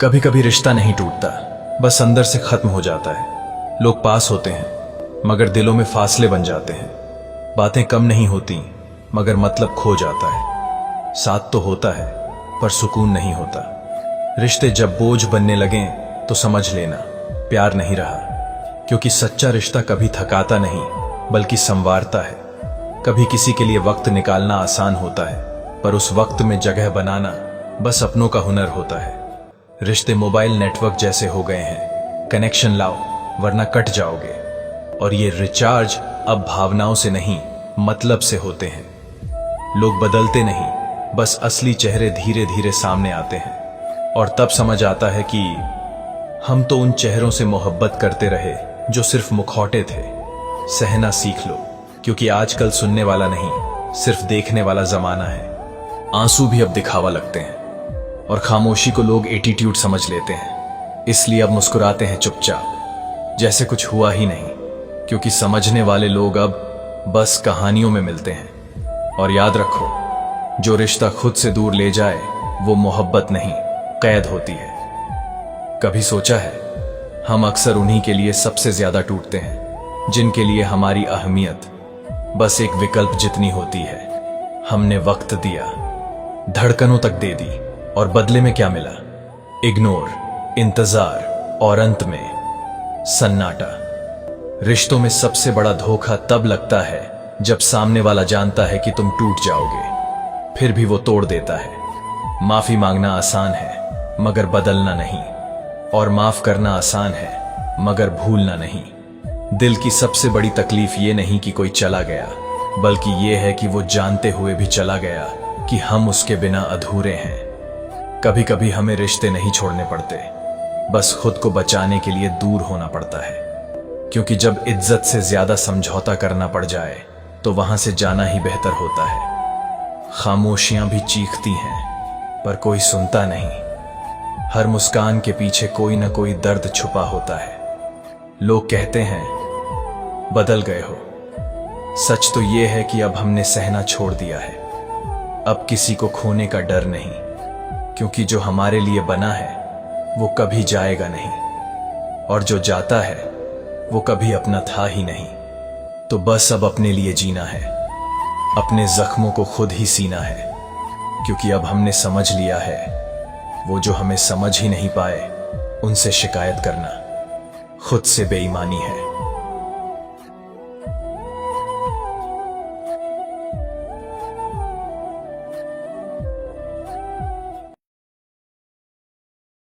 कभी कभी रिश्ता नहीं टूटता, बस अंदर से खत्म हो जाता है। लोग पास होते हैं मगर दिलों में फासले बन जाते हैं। बातें कम नहीं होती मगर मतलब खो जाता है। साथ तो होता है पर सुकून नहीं होता। रिश्ते जब बोझ बनने लगें तो समझ लेना प्यार नहीं रहा, क्योंकि सच्चा रिश्ता कभी थकाता नहीं बल्कि संवारता है। कभी किसी के लिए वक्त निकालना आसान होता है, पर उस वक्त में जगह बनाना बस अपनों का हुनर होता है। रिश्ते मोबाइल नेटवर्क जैसे हो गए हैं, कनेक्शन लाओ वरना कट जाओगे। और ये रिचार्ज अब भावनाओं से नहीं मतलब से होते हैं। लोग बदलते नहीं, बस असली चेहरे धीरे धीरे सामने आते हैं। और तब समझ आता है कि हम तो उन चेहरों से मोहब्बत करते रहे जो सिर्फ मुखौटे थे। सहना सीख लो, क्योंकि आजकल सुनने वाला नहीं सिर्फ देखने वाला जमाना है। आंसू भी अब दिखावा लगते हैं और खामोशी को लोग एटीट्यूड समझ लेते हैं, इसलिए अब मुस्कुराते हैं चुपचाप जैसे कुछ हुआ ही नहीं। क्योंकि समझने वाले लोग अब बस कहानियों में मिलते हैं। और याद रखो, जो रिश्ता खुद से दूर ले जाए वो मोहब्बत नहीं कैद होती है। कभी सोचा है, हम अक्सर उन्हीं के लिए सबसे ज्यादा टूटते हैं जिनके लिए हमारी अहमियत बस एक विकल्प जितनी होती है। हमने वक्त दिया, धड़कनों तक दे दी, और बदले में क्या मिला? इग्नोर, इंतजार और अंत में सन्नाटा। रिश्तों में सबसे बड़ा धोखा तब लगता है जब सामने वाला जानता है कि तुम टूट जाओगे, फिर भी वो तोड़ देता है। माफी मांगना आसान है मगर बदलना नहीं, और माफ करना आसान है मगर भूलना नहीं। दिल की सबसे बड़ी तकलीफ ये नहीं कि कोई चला गया, बल्कि ये है कि वो जानते हुए भी चला गया कि हम उसके बिना अधूरे हैं। कभी कभी हमें रिश्ते नहीं छोड़ने पड़ते, बस खुद को बचाने के लिए दूर होना पड़ता है। क्योंकि जब इज्जत से ज्यादा समझौता करना पड़ जाए तो वहां से जाना ही बेहतर होता है। खामोशियां भी चीखती हैं पर कोई सुनता नहीं। हर मुस्कान के पीछे कोई ना कोई दर्द छुपा होता है। लोग कहते हैं बदल गए हो, सच तो ये है कि अब हमने सहना छोड़ दिया है। अब किसी को खोने का डर नहीं, क्योंकि जो हमारे लिए बना है वो कभी जाएगा नहीं, और जो जाता है वो कभी अपना था ही नहीं। तो बस अब अपने लिए जीना है, अपने जख्मों को खुद ही सीना है। क्योंकि अब हमने समझ लिया है, वो जो हमें समझ ही नहीं पाए उनसे शिकायत करना खुद से बेईमानी है।